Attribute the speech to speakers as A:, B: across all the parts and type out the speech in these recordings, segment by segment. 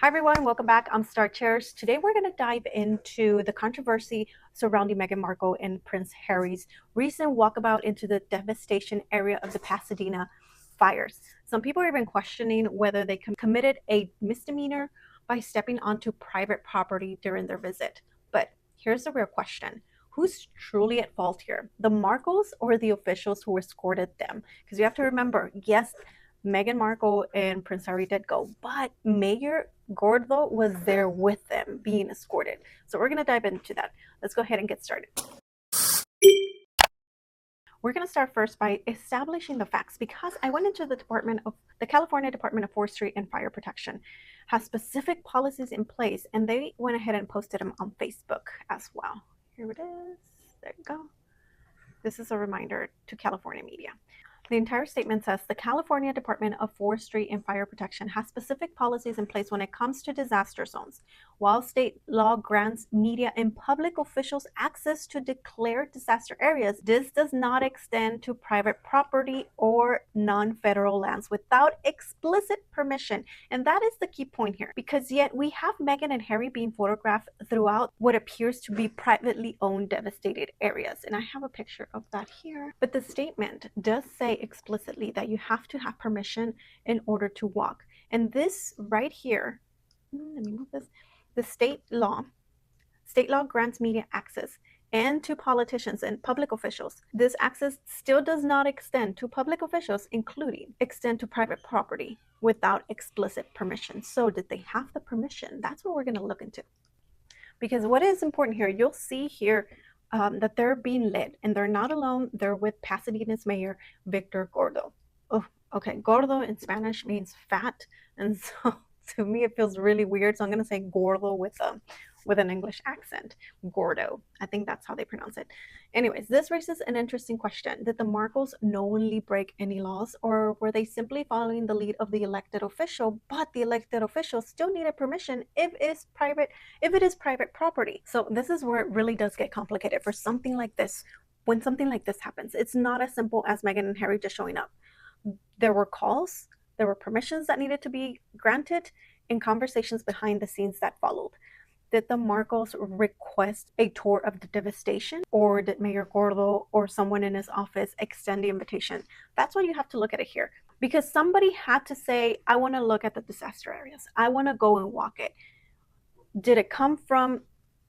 A: Hi everyone, welcome back. I'm Star Chairs. Today we're going to dive into the controversy surrounding Meghan Markle and Prince Harry's recent walkabout into the devastation area of the Pasadena fires. Some people are even questioning whether they committed a misdemeanor by stepping onto private property during their visit. But here's the real question. Who's truly at fault here? The Markles or the officials who escorted them? Because you have to remember, yes, Meghan Markle and Prince Harry did go, but Mayor Gordo was there with them being escorted. So we're going to dive into that. Let's go ahead and get started. We're going to start first by establishing the facts because I went into the California Department of Forestry and Fire Protection has specific policies in place, and they went ahead and posted them on Facebook as well. Here it is. There you go. This is a reminder to California media. The entire statement says the California Department of Forestry and Fire Protection has specific policies in place when it comes to disaster zones. While state law grants media and public officials access to declare disaster areas, this does not extend to private property or non-federal lands without explicit permission. And that is the key point here, because yet we have Meghan and Harry being photographed throughout what appears to be privately owned devastated areas. And I have a picture of that here. But the statement does say explicitly that you have to have permission in order to walk. And this right here, let me move this. The state law grants media access and to politicians and public officials. This access still does not extend to public officials, including extend to private property without explicit permission. So did they have the permission? That's what we're going to look into. Because what is important here, you'll see here that they're being led, and they're not alone. They're with Pasadena's Mayor Victor Gordo. Oh, okay. Gordo in Spanish means fat, and so to me it feels really weird. So I'm gonna say Gordo with an English accent. Gordo. I think that's how they pronounce it. Anyways, this raises an interesting question. Did the Markles knowingly break any laws, or were they simply following the lead of the elected official, but the elected official still needed permission if it is private property? So this is where it really does get complicated for something like this. When something like this happens, it's not as simple as Meghan and Harry just showing up. There were calls, there were permissions that needed to be granted, and conversations behind the scenes that followed. Did the Markles request a tour of the devastation, or did Mayor Gordo or someone in his office extend the invitation? That's why you have to look at it here, because somebody had to say, I want to look at the disaster areas. I want to go and walk it. Did it come from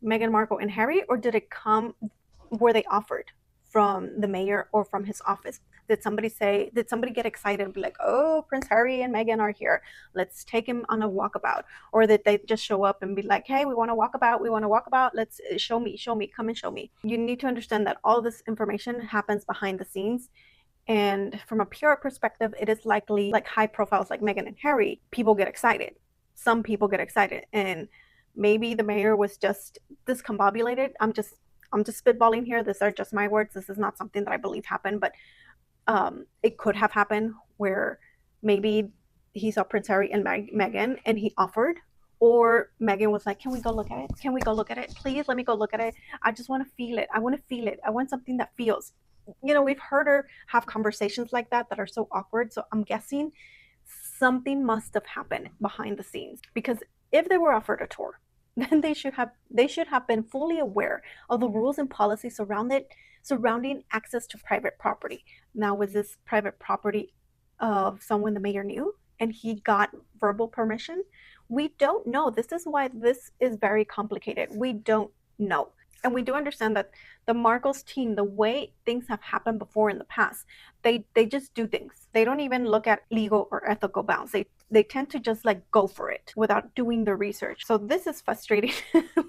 A: Meghan Markle and Harry, or did it come, were they offered from the mayor or from his office? Did somebody get excited and be like, oh, Prince Harry and Meghan are here, let's take him on a walkabout? Or did they just show up and be like, hey, we want to walk about, let's show me, come and show me? You need to understand that all this information happens behind the scenes. And from a PR perspective, it is likely, like high profiles like Meghan and Harry, people get excited. Some people get excited, and maybe the mayor was just discombobulated. I'm just spitballing here. These are just my words. This is not something that I believe happened, but it could have happened where maybe he saw Prince Harry and Meghan and he offered, or Meghan was like, can we go look at it? Can we go look at it? Please let me go look at it. I just want to feel it. I want to feel it. I want something that feels. You know, we've heard her have conversations like that are so awkward. So I'm guessing something must have happened behind the scenes, because if they were offered a tour, then they should have been fully aware of the rules and policies surrounding access to private property. Now, was this private property of someone the mayor knew and he got verbal permission? We don't know. This is why this is very complicated. We don't know. And we do understand that the Markles team, the way things have happened before in the past, they just do things. They don't even look at legal or ethical bounds. They tend to just like go for it without doing the research. So this is frustrating.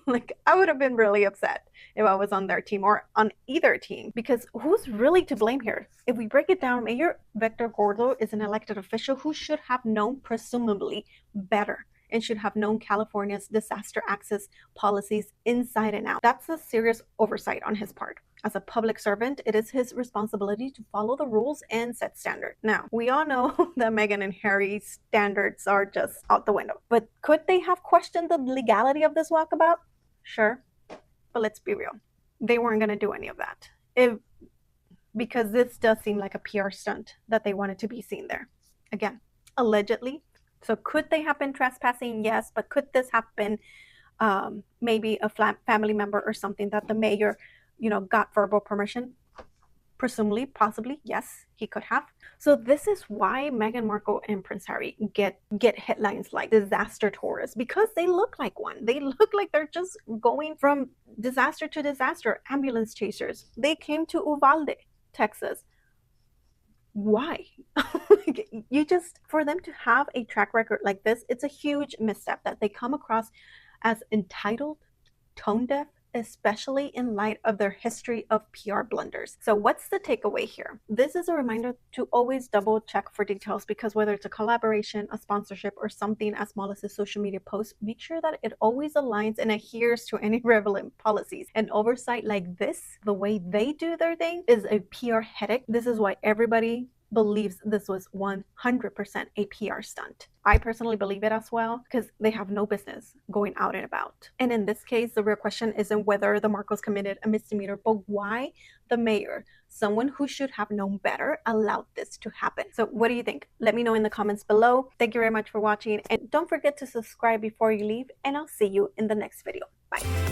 A: Like, I would have been really upset if I was on their team or on either team, because who's really to blame here? If we break it down, Mayor Victor Gordo is an elected official who should have known, presumably, better, and should have known California's disaster access policies inside and out. That's a serious oversight on his part. As a public servant, it is his responsibility to follow the rules and set standards. Now, we all know that Meghan and Harry's standards are just out the window. But could they have questioned the legality of this walkabout? Sure. But let's be real. They weren't going to do any of that. Because this does seem like a PR stunt that they wanted to be seen there. Again, allegedly, So could they have been trespassing? Yes, but could this have been maybe a family member or something that the mayor, got verbal permission? Presumably, possibly, yes, he could have. So this is why Meghan Markle and Prince Harry get headlines like disaster tourists, because they look like one. They look like they're just going from disaster to disaster. Ambulance chasers. They came to Uvalde, Texas. Why? You just, for them to have a track record like this, it's a huge misstep that they come across as entitled, tone deaf, especially in light of their history of PR blunders. So what's the takeaway here? This is a reminder to always double check for details, because whether it's a collaboration, a sponsorship, or something as small as a social media post, make sure that it always aligns and adheres to any relevant policies. An oversight like this, the way they do their thing, is a PR headache. This is why everybody believes this was 100% a PR stunt. I personally believe it as well, because they have no business going out and about. And in this case, the real question isn't whether the Markles committed a misdemeanor, but why the mayor, someone who should have known better, allowed this to happen. So what do you think? Let me know in the comments below. Thank you very much for watching, and don't forget to subscribe before you leave, and I'll see you in the next video. Bye.